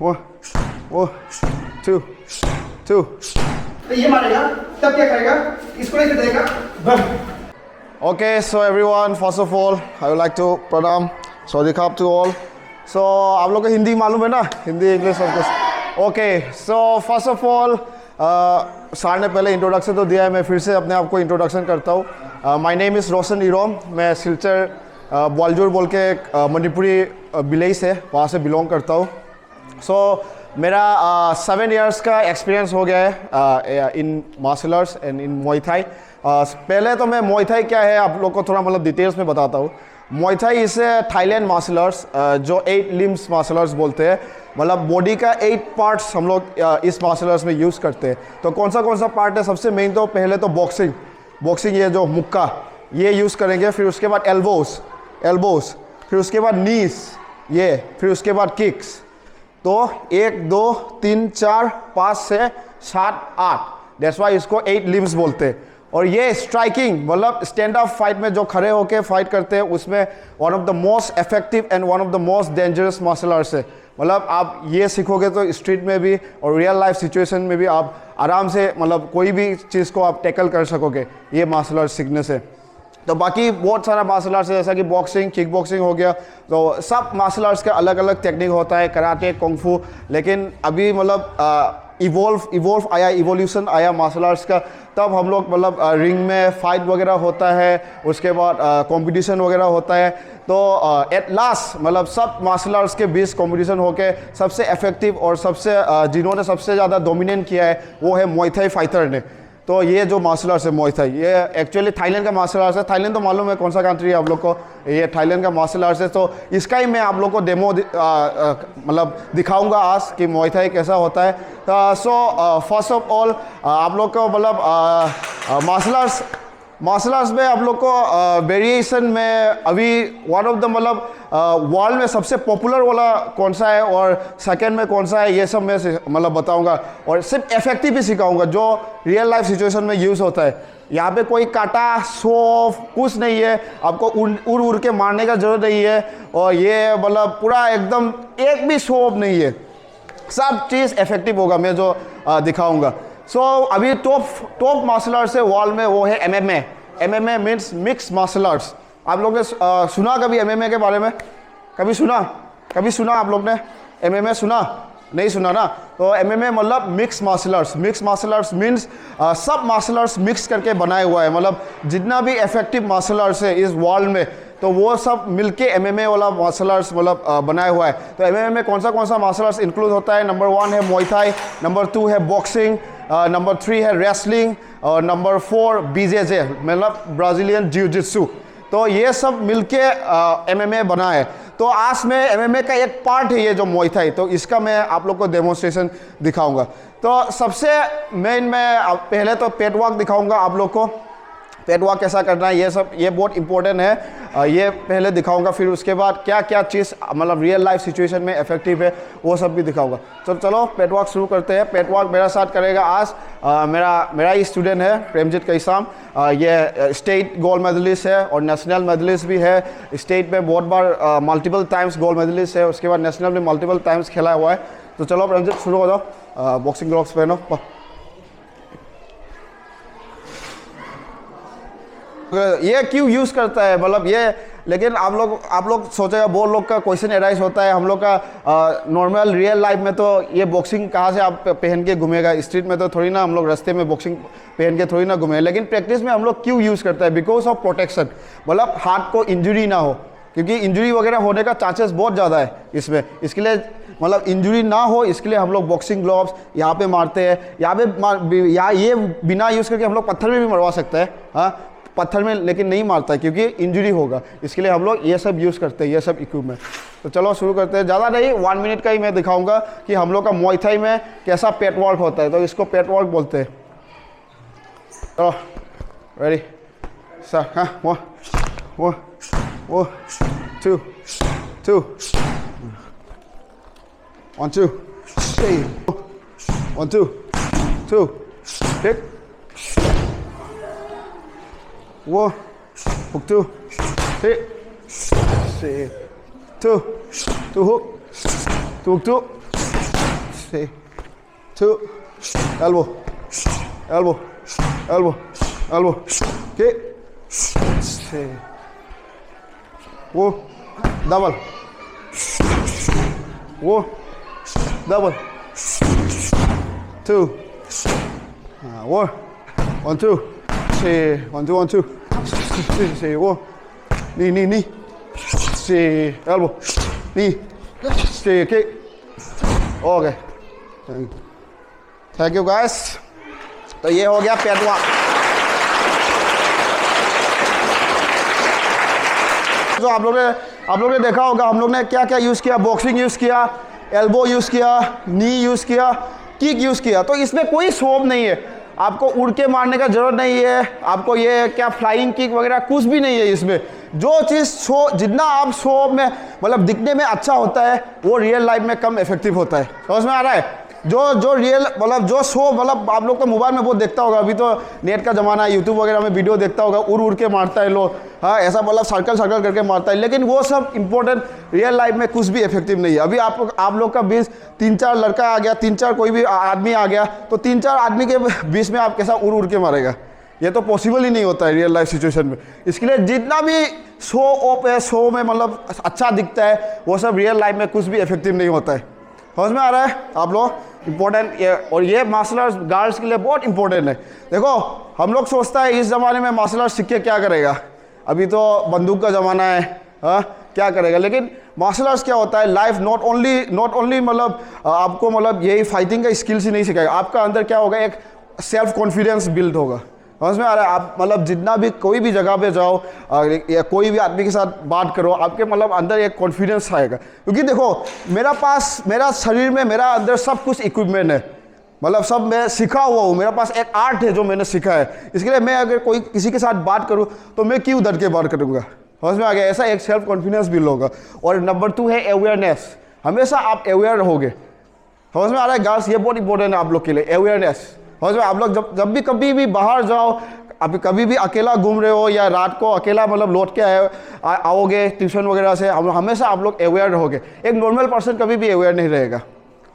1 1 2 2 तो ये मारेगा तब क्या करेगा, इसको लेकर देगा बम। Okay, so everyone, first of all, I would like to pranam, Sawadee to all. So, आप लोग को हिंदी मालूम है ना, Hindi English of course. Okay, so first of all sir ने पहले इंट्रोडक्शन तो दिया है, मैं फिर से अपने आप को इंट्रोडक्शन करता हूँ। माय नेम इज़ रोशन इरोम, मैं सिलचर बॉलजोर बोल के एक मणिपुरी विलेज है, वहाँ से बिलोंग करता हूँ। सो मेरा 7 इयर्स का एक्सपीरियंस हो गया है in martial arts and in Muay Thai. पहले तो मैं मुay थाई क्या है आप लोग को थोड़ा मतलब डिटेल्स में बताता हूँ। मुay थाई इसे थाईलैंड मार्शल आर्ट्स जो 8 लिम्स मार्शल आर्ट्स बोलते हैं, मतलब बॉडी का 8 पार्ट्स हम लोग इस मार्शल आर्ट्स में यूज़ करते हैं। तो कौन सा पार्ट है, सबसे मेन तो पहले तो बॉक्सिंग ये जो मुक्का ये यूज़ करेंगे, फिर उसके बाद एल्बोस, फिर उसके बाद नीस ये, फिर उसके बाद किक्स। तो 1 2 3 4 5 6 7 8, दैट्स वाई इसको 8 लिम्स बोलते हैं। और ये स्ट्राइकिंग मतलब स्टैंड अप फाइट में जो खड़े होकर फाइट करते हैं उसमें one of the most effective and one of the most dangerous martial arts है। मतलब आप ये सीखोगे तो स्ट्रीट में भी और रियल लाइफ सिचुएशन में भी आप आराम से मतलब कोई भी चीज़ को आप टैकल कर सकोगे ये मार्शल आर्ट सीखने से। तो बाकी बहुत सारा मार्शल आर्ट्स है, जैसा कि बॉक्सिंग, किक बॉक्सिंग हो गया। तो सब मार्शल आर्ट्स का अलग अलग टेक्निक होता है, कराटे, कुंग-फू। लेकिन अभी मतलब इवोल्यूशन आया मार्शल आर्ट्स का, तब हम लोग मतलब रिंग में फाइट वगैरह होता है, उसके बाद कंपटीशन वगैरह होता है। तो एट लास्ट मतलब सब मार्शल आर्ट्स के बीच कंपटीशन होके सबसे इफेक्टिव और सबसे जिन्होंने सबसे ज़्यादा डोमिनेट किया है वो है मुay थाई फाइटर ने। तो ये जो मार्शल आर्ट्स है मुay थाई, ये एक्चुअली थाईलैंड का मार्शल आर्ट्स है। थाईलैंड तो मालूम है कौन सा कंट्री है आप लोग को, ये थाईलैंड का मार्शल आर्ट्स है। तो इसका ही मैं आप लोग को डेमो मतलब दिखाऊंगा आज कि मुay थाई कैसा होता है। सो फर्स्ट ऑफ ऑल आप लोग को मतलब मार्शल आर्ट्स में आप लोग को वेरिएशन में अभी वन ऑफ द मतलब वर्ल्ड में सबसे पॉपुलर वाला कौन सा है और सेकंड में कौन सा है, ये सब मैं मतलब बताऊंगा। और सिर्फ इफेक्टिव ही सिखाऊंगा जो रियल लाइफ सिचुएशन में यूज़ होता है। यहाँ पे कोई काटा सोफ कुछ नहीं है, आपको उड़ के मारने का जरूरत नहीं है। और ये मतलब पूरा एकदम एक भी सोफ नहीं है, सब चीज़ इफेक्टिव होगा मैं जो दिखाऊंगा। सो अभी टॉप मार्शल आर्ट्स है वर्ल्ड में, वो है MMA means mix martial arts. आप लोग ने सुना कभी MMA के बारे में? कभी सुना आप लोग ने MMA सुना? नहीं सुना ना? तो MMA मतलब मिक्स मार्शल आर्ट्स मीन्स सब मार्शल आर्ट्स मिक्स करके बनाया हुआ है। मतलब जितना भी इफेक्टिव मार्शल आर्ट्स है इस वर्ल्ड में तो वो सब मिलके MMA वाला मार्शल आर्ट्स मतलब बनाया हुआ है। तो MMA में कौन सा मार्शल आर्ट्स इंक्लूड होता है? नंबर 1 है मुay थाई, नंबर 2 है बॉक्सिंग, नंबर 3 है रेसलिंग और नंबर 4 BJJ मतलब ब्राज़ीलियन जिu-जित्सु। तो ये सब मिलके MMA बना है। तो आज में MMA का एक पार्ट है ये जो मुay थाई, तो इसका मैं आप लोग को डेमोन्स्ट्रेशन दिखाऊंगा। तो सबसे मेन मैं पहले तो पेट वॉक दिखाऊंगा आप लोग को, पेट वॉक कैसा करना है ये सब, ये बहुत इंपॉर्टेंट है। ये पहले दिखाऊंगा, फिर उसके बाद क्या क्या चीज़ मतलब रियल लाइफ सिचुएशन में इफेक्टिव है वो सब भी दिखाऊंगा। तो चलो पेट वॉक शुरू करते हैं। पेट वॉक मेरा साथ करेगा आज मेरा ही स्टूडेंट है प्रेमजीत कैसाम। ये स्टेट गोल्ड मेडलिस्ट है और नेशनल मेडलिस्ट भी है। स्टेट में बहुत बार मल्टीपल टाइम्स गोल्ड मेडलिस्ट है, उसके बाद नेशनल में मल्टीपल टाइम्स खेला हुआ है। तो चलो प्रेमजीत शुरू हो जाओ, बॉक्सिंग ग्लव्स पहनो। ये क्यों यूज़ करता है मतलब ये, लेकिन आप लोग सोचेगा बहुत लोग का क्वेश्चन एराइज होता है। हम लोग का नॉर्मल रियल लाइफ में तो ये बॉक्सिंग कहाँ से आप पहन के घूमेगा, स्ट्रीट में तो थोड़ी ना हम लोग रास्ते में बॉक्सिंग पहन के थोड़ी ना घूमे। लेकिन प्रैक्टिस में हम लोग क्यों यूज़ करता है? बिकॉज ऑफ प्रोटेक्शन, मतलब हाथ को इंजरी ना हो, क्योंकि इंजरी वगैरह होने का चांसेस बहुत ज़्यादा है इसमें। इसके लिए मतलब इंजरी ना हो इसके लिए हम लोग बॉक्सिंग ग्लव्स यहाँ पे मारते हैं। यहाँ ये बिना यूज़ करके हम लोग पत्थर में भी मरवा सकते हैं, हाँ पत्थर में, लेकिन नहीं मारता है क्योंकि इंजरी होगा। इसके लिए हम लोग ये सब यूज़ करते हैं, ये सब इक्विपमेंट। तो चलो शुरू करते हैं। ज़्यादा नहीं 1 मिनट का ही मैं दिखाऊंगा कि हम लोग का मुay थाई में कैसा पेट वॉक होता है। तो इसको पेट वॉक बोलते हैं। चलो रेडी सर, हाँ 1 2 2 1 2 3 1 2 2 hit 1 hook 2 hit 2 2 hook 2 hook 2 3, 2, elbow, elbow, elbow, elbow, kick, 3, वो double, वो double, 2, वो 1, 2, 3, 1, 2, 1, 2, 3, वो knee, 3, elbow, knee, 3, kick. Okay. Thank you guys. तो ये हो गया पैदवा। जो आप लोग ने देखा होगा हम लोग ने क्या क्या यूज़ किया, बॉक्सिंग यूज़ किया, एल्बो यूज़ किया, नी यूज़ किया, किक यूज़ किया। तो इसमें कोई शोप नहीं है, आपको उड़ के मारने का ज़रूरत नहीं है, आपको ये क्या फ्लाइंग किक वगैरह कुछ भी नहीं है इसमें। जो चीज़ जितना आप शो में मतलब दिखने में अच्छा होता है वो रियल लाइफ में कम इफेक्टिव होता है। समझ में आ रहा है? जो रियल मतलब जो शो मतलब आप लोग को मोबाइल में बहुत देखता होगा, अभी तो नेट का ज़माना है, यूट्यूब वगैरह में वीडियो देखता होगा, उड़ के मारता है लोग, हाँ ऐसा मतलब सर्कल करके मारता है, लेकिन वो सब इंपॉर्टेंट रियल लाइफ में कुछ भी इफेक्टिव नहीं है। अभी आप लोग का बीच 3-4 लड़का आ गया, 3-4 कोई भी आदमी आ गया, तो 3-4 आदमी के बीच में आप कैसा उड़ के मारेगा? ये तो पॉसिबल ही नहीं होता है रियल लाइफ सिचुएशन में। इसके लिए जितना भी शो ऑफ है, शो में मतलब अच्छा दिखता है, वो सब रियल लाइफ में कुछ भी इफेक्टिव नहीं होता है। समझ में आ रहा है आप लोग? इंपॉर्टेंट और ये मार्शल आर्ट्स गर्ल्स के लिए बहुत इंपॉर्टेंट है। देखो हम लोग सोचता है इस ज़माने में मार्शल आर्ट्स सीख के क्या करेगा, अभी तो बंदूक का ज़माना है, हाँ क्या करेगा? लेकिन मार्शल आर्ट्स क्या होता है, लाइफ नॉट ओनली मतलब आपको मतलब यही फाइटिंग का स्किल्स ही नहीं सिखाएगा, आपका अंदर क्या होगा, एक सेल्फ कॉन्फिडेंस बिल्ड होगा। समझ में आ रहा है? आप मतलब जितना भी कोई भी जगह पे जाओ या कोई भी आदमी के साथ बात करो, आपके मतलब अंदर एक कॉन्फिडेंस आएगा। क्योंकि देखो मेरा शरीर में मेरा अंदर सब कुछ इक्विपमेंट है, मतलब सब मैं सीखा हुआ हूँ, मेरे पास एक आर्ट है जो मैंने सीखा है। इसके लिए मैं अगर कोई किसी के साथ बात करूँ तो मैं क्यों डर के बात करूँगा? समझ में आ गया? ऐसा एक सेल्फ कॉन्फिडेंस बिल्ड होगा। और नंबर 2 है अवेयरनेस, हमेशा आप अवेयर रहोगे। समझ में आ रहा है गाइस? ये बहुत इंपॉर्टेंट है आप लोग के लिए, अवेयरनेस। समझ में? आप लोग जब भी कभी भी बाहर जाओ, आप कभी भी अकेला घूम रहे हो या रात को अकेला मतलब लौट के आओगे ट्यूशन वगैरह से, हमेशा आप लोग अवेयर रहोगे। एक नॉर्मल पर्सन कभी भी अवेयर नहीं रहेगा।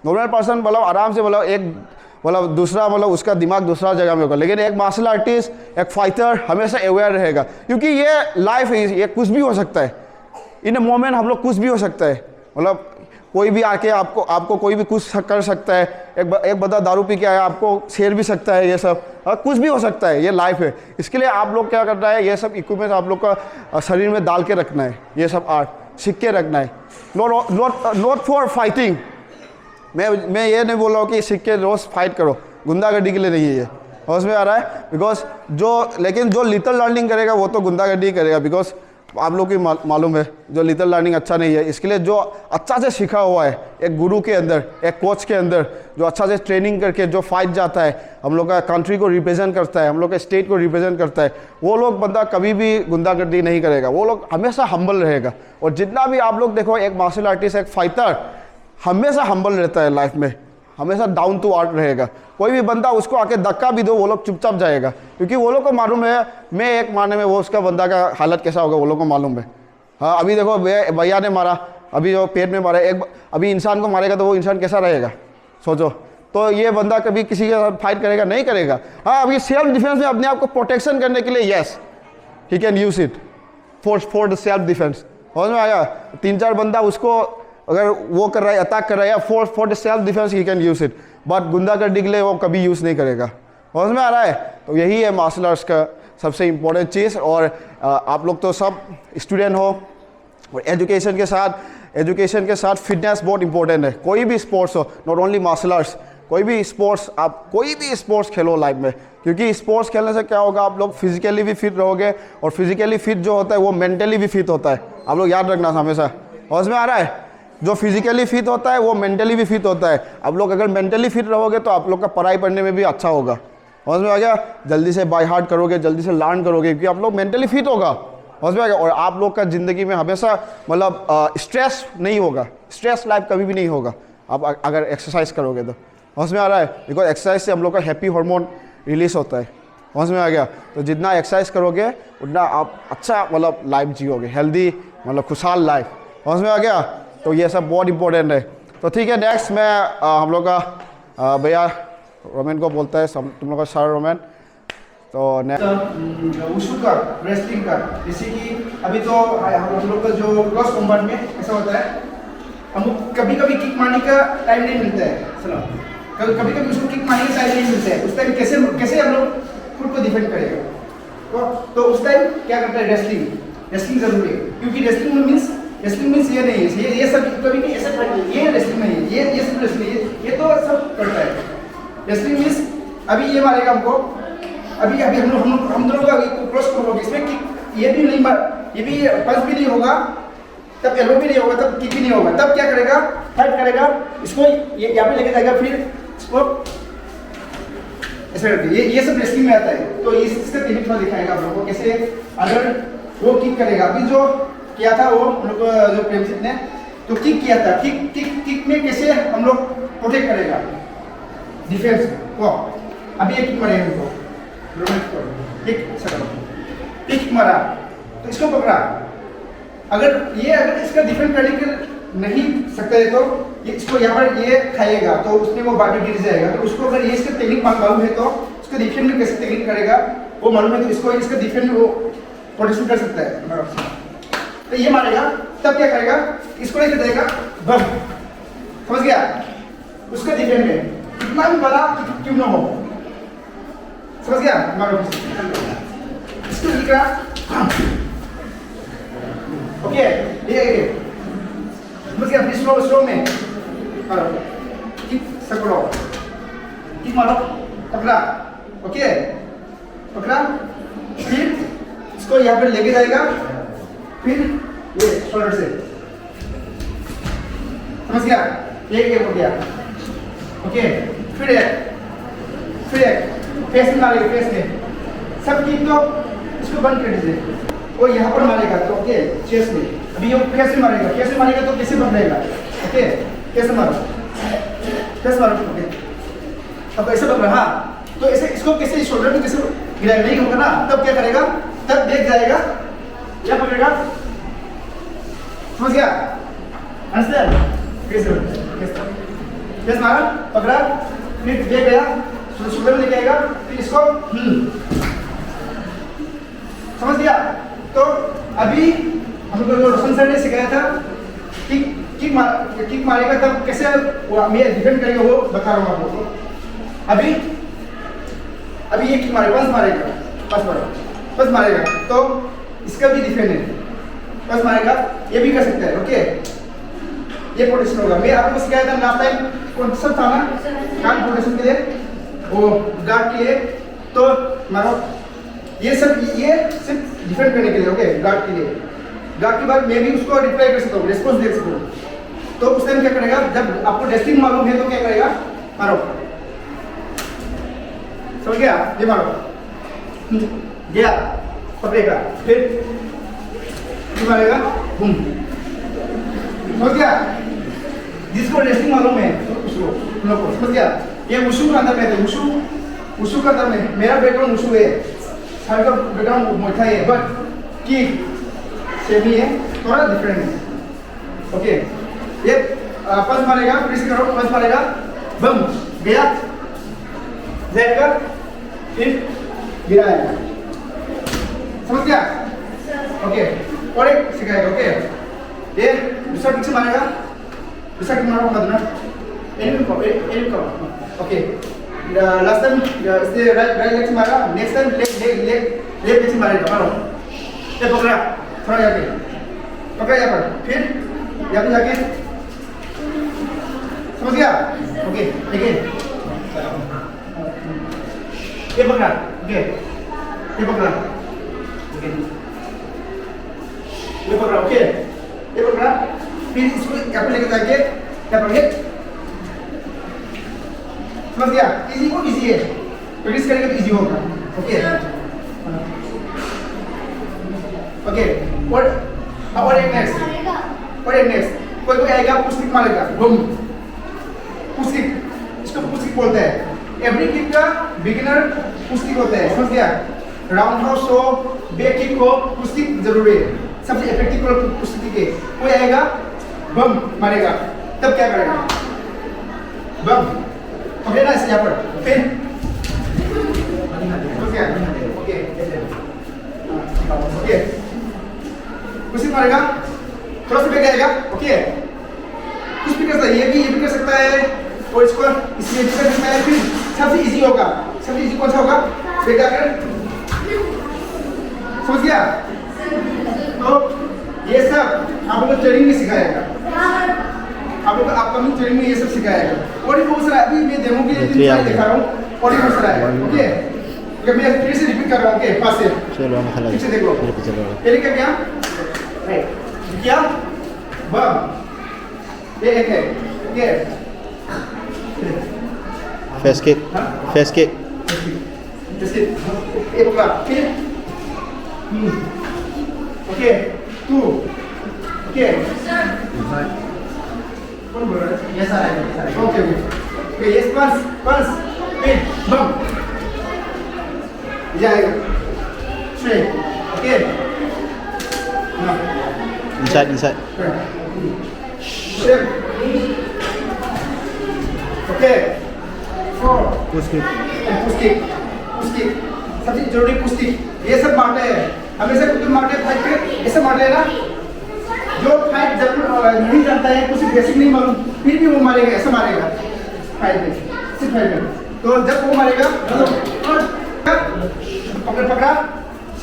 नॉर्मल पर्सन मतलब आराम से मतलब दूसरा मतलब उसका दिमाग दूसरा जगह में होगा, लेकिन एक मार्शल आर्टिस्ट, एक फाइटर हमेशा अवेयर रहेगा। क्योंकि ये लाइफ है, ये कुछ भी हो सकता है, इन अ मोमेंट हम लोग कुछ भी हो सकता है। मतलब कोई भी आके आपको कोई भी कुछ कर सकता है, एक बंदा दारू पी के आया आपको शेर भी सकता है, ये सब कुछ भी हो सकता है, ये लाइफ है। इसके लिए आप लोग क्या करना है, ये सब इक्विपमेंट आप लोग का शरीर में डाल के रखना है, ये सब आर्ट सीख के रखना है। Not for fighting. मैं ये नहीं बोल रहा हूँ कि सीख के रोज़ फाइट करो, गुंडागर्दी के लिए नहीं है ये। समझ में आ रहा है? बिकॉज लेकिन जो लिटिल लर्निंग करेगा वो तो गुंडागर्दी करेगा। बिकॉज आप लोग की मालूम है जो लिटिल लर्निंग अच्छा नहीं है। इसके लिए जो अच्छा से सीखा हुआ है, एक गुरु के अंदर, एक कोच के अंदर, जो अच्छा से ट्रेनिंग करके जो फाइट जाता है, हम लोग का कंट्री को रिप्रेजेंट करता है, हम लोग का स्टेट को रिप्रेजेंट करता है, वो लोग बंदा कभी भी गुंडागर्दी नहीं करेगा, वो लोग हमेशा हम्बल रहेगा। और जितना भी आप लोग देखो, एक मार्शल आर्टिस्ट, एक फाइटर हमेशा हम्बल रहता है लाइफ में, हमेशा डाउन टू अर्थ रहेगा। कोई भी बंदा उसको आके धक्का भी दो, वो लोग चुपचाप जाएगा, क्योंकि वो लोग को मालूम है मैं एक मारने में वो उसका बंदा का हालत कैसा होगा, वो लोग को मालूम है। हाँ अभी देखो भैया ने मारा, अभी जो पेट में मारा, अभी इंसान को मारेगा तो वो इंसान कैसा रहेगा सोचो। तो ये बंदा कभी किसी के साथ फाइट करेगा नहीं करेगा। हाँ अभी सेल्फ डिफेंस में अपने आप को प्रोटेक्शन करने के लिए yes he can use it for the self defence. समझ में आया? 3-4 बंदा उसको अगर वो कर रहा है, अटैक कर रहा है, या for the self defence he can use it, but गुंडागर्दी के लिए वो कभी यूज़ नहीं करेगा। समझ में आ रहा है? तो यही है मार्शल आर्ट्स का सबसे इम्पोर्टेंट चीज़। और आप लोग तो सब स्टूडेंट हो, और एजुकेशन के साथ फिटनेस बहुत इंपॉर्टेंट है। कोई भी स्पोर्ट्स हो, नॉट ओनली मार्शल आर्ट्स, कोई भी स्पोर्ट्स, आप कोई भी स्पोर्ट्स खेलो लाइफ में, क्योंकि स्पोर्ट्स खेलने से क्या होगा, आप लोग फिजिकली भी फिट रहोगे, और फिजिकली फिट जो होता है वो मेंटली भी फिट होता है। आप लोग याद रखना हमेशा। समझ में आ रहा है? जो फिजिकली फिट होता है वो मेंटली भी फिट होता है। आप लोग अगर मेंटली फिट रहोगे तो आप लोग का पढ़ाई पढ़ने में भी अच्छा होगा। समझ में आ गया? जल्दी से बाय हार्ट करोगे, जल्दी से लर्न करोगे, क्योंकि आप लोग मेंटली फिट होगा। समझ में आ गया? और आप लोग का ज़िंदगी में हमेशा मतलब स्ट्रेस नहीं होगा, स्ट्रेस लाइफ कभी भी नहीं होगा आप अगर एक्सरसाइज करोगे तो। समझ में आ रहा है? बिकॉज एक्सरसाइज से हम लोग का हैप्पी हार्मोन रिलीज होता है। समझ में आ गया? तो जितना एक्सरसाइज करोगे उतना आप अच्छा मतलब लाइफ जियोगे, हेल्दी मतलब खुशहाल लाइफ। समझ में आ गया? तो ये सब बहुत इंपॉर्टेंट है। तो ठीक है, नेक्स्ट मैं हम लोग का भैया रोमन को बोलता है, तुम लोग का सर रोमन। तो वुशु का, रेसलिंग का, जैसे कि अभी तो हम लोग का जो क्रॉस कॉम्बैट में ऐसा होता है, हम कभी कभी किक मारने का टाइम नहीं मिलता है, सुनो, कभी कभी उसको किक मारने का टाइम नहीं मिलता है। उस टाइम कैसे कैसे हम लोग खुद को डिफेंड करेगा? तो उस टाइम क्या करता है? रेसलिंग जरूरी है, क्योंकि रेसलिंग मीन्स ये नहीं है, ये सब कभी भी ऐसा ये रेसलिंग नहीं है, ये सब रेसलिंग है, ये तो सब करता है। रेसलिंग मीन्स अभी ये मारेगा हमको, अभी हम दोनों का क्रॉस होगा, इसमें किक ये भी नहीं मार, ये भी पंच भी नहीं होगा, तब एल्बो भी नहीं होगा, तब किक भी नहीं होगा। तब क्या करेगा? फाइट करेगा, इसको ये यहाँ पे लेके जाएगा, फिर इसको ऐसे करके, ये सब रेसलिंग में आता है। तो इसका टेक्निक थोड़ा दिखाएगा आप लोगों को, कैसे अगर वो किक करेगा। अभी जो किया था वो हम लोग जो प्रेमजीत ने तो किक किया था, किक में कैसे हम लोग प्रोटेक्ट करेगा डिफेंस को। अभी एक किक मारेगा हमको, किक मारा तो इसको पकड़ा, अगर इसका डिफेंड करने के नहीं सकता है तो इसको यहाँ पर ये खाएगा, तो उसमें वो बाकी गिर जाएगा। तो उसको अगर ये इसका टेक्निक मालूम है तो उसका डिफेंड में कैसे टेक्निक करेगा वो मालूम है, तो इसको इसका डिफेंड वो प्रोटेक्शन कर सकता है। तो ये मारेगा, तब क्या करेगा? इसको लेकर जाएगा, बम, समझ गया? उसका डिफेंड है, कितना भी बड़ा क्यों ना हो, समझ गया? मारो इसको लिखा, ओके, ये समझ गया? फिर स्लो में मारो, किक सकड़ो, किक मारो, पकड़ा, ओके, पकड़ा, फिर इसको यहाँ पे लेके जाएगा, फिर ये शोल्डर से, समझ गया? एक हो गया, ओके, फिर एक फेस में मारेगा, फेस में सब किक तो इसको बंद कर दीजिए, वो यहाँ पर मारेगा तो ओके, चेस्ट में। अभी ये फेस में मारेगा तो कैसे पकड़ेगा? ओके, कैसे मारो, ओके, अब ऐसे पकड़ा, हाँ, तो ऐसे इसको कैसे शोल्डर में कैसे गिराएगा? नहीं होगा ना, तब क्या करेगा? तब देख जाएगा, क्या पकड़ेगा, समझ गया? अंडरस्टैंड? कैसे मारा, पकड़ा, फिर देख गया, शोल्डर में लेके आएगा, फिर इसको समझ गया? तो अभी हम लोग रोशन सर ने सिखाया था किक मारेगा तब कैसे मैं डिफेंड करेगा, वो बता रहा हूँ आप लोगों को। अभी ये किक मारेगा, बस मारेगा तो इसका भी डिफेंड है, बस मारेगा, ये भी कर सकता है, ओके, ये प्रोटेक्शन होगा। मैं आपको सिखाया था लास्ट टाइम, कौन सा था ना, गार्ड प्रोटेक्शन के लिए, वो गार्ड के लिए, तो मारो, ये सिर्फ डिफेंड करने के लिए, ओके, गार्ड के लिए। गार्ड के बाद मैं भी उसको रिप्लाई कर सकता हूँ, रिस्पॉन्स दे सकता हूँ। तो उस टाइम क्या करेगा? जब आपको रेसलिंग मालूम है तो क्या करेगा? मारो, समझ गया? ये मारो, गया, पकड़ेगा, फिर मारेगा, बूम, समझ गया? जिसको रेसलिंग मालूम है तो उसको समझ गया? ये वुशु का अंदर में है, वुशु का अंदर में मेरा बैकग्राउंड वुशु है, सारे का बैकग्राउंड मुay thai है, बट की सेम ही है, थोड़ा डिफरेंट है, ओके। ये पंच मारेगा, फिर से करो, पंच मारेगा, बम, गया, जाएगा, फिर गिराएगा, समझ गया? ओके, और एक सिखाएगा, ओके। ये दूसरा किक से मारेगा, दूसरा किक मारो मत ना, एनिम करो, ओके। लास्ट टाइम इससे राइट लेग से मारा, नेक्स्ट टाइम लेफ्ट लेग से मारेगा, मारो, ये पकड़ा, थोड़ा जाके पकड़ा यहाँ पर, फिर यहाँ पे जाके, समझ गया? ओके, अगेन ये पकड़ा, ओके, ये पकड़ा, ये पकड़ा, ओके, ये पकड़ा, फिर इसको यहाँ पे लेके जाके यहाँ पर, समझ गया? इजी को इजी है, प्रैक्टिस करेंगे तो इजी होगा, ओके, ओके। और एक नेक्स्ट, कोई आएगा, पुश किक मारेगा, बूम, पुश किक, इसको पुश किक बोलते हैं। एवरी किक का बिगिनर पुश किक होता है, समझ गया? राउंड हाउस हो, बैक किक हो, पुश किक जरूरी है, सबसे इफेक्टिव पुश किक है। कोई आएगा, बम मारेगा, तब क्या करेगा? बम पकड़े ना इसे यहाँ पर, फिर ओके ओके ओके कुछ मारेगा, थोड़ा सा बेग आएगा, ओके कुछ भी कर सकता है, ये भी कर सकता है और इसको इसमें भी कर सकता है। फिर सबसे इजी होगा, सबसे इजी कौन सा होगा? बेग आकर समझ गया? तो ये सब आप लोगों को ट्रेनिंग में सिखाएगा, आप लोग अपकमिंग ट्रेनिंग में ये सब सिखाएगा। और भी बहुत सारा अभी मैं डेमो के लिए दिखा रहा हूँ, और भी बहुत सारा है, ओके मैं फिर से रिपीट कर रहा हूँ, ओके पास से चलो हम खिला पीछे देख लो, चलो पहले क्या किया? क्या बम, ये एक है, ये फेस किक जैसे एक बार फिर ओके 2 ओके कौन बोल रहा है? ये सारा है ओके ओके यस पंच फिर बम जाएगा straight okay inside Shim. Okay. 4. push kick Push kick. सबसे जरूरी पुश किक। ये सब मारते हैं। हमेशा कुछ मारते फाइट पे ये सब मारते हैं ना। जो फाइट जरूर नहीं जानता है, कुछ बेसिक नहीं मालूम, फिर भी वो मारेगा, ऐसा मारेगा फाइट में, सिर्फ फाइट में। तो जब वो मारेगा, पकड़ा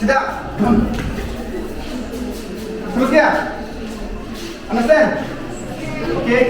सीधा समझ गया? Understand? Okay?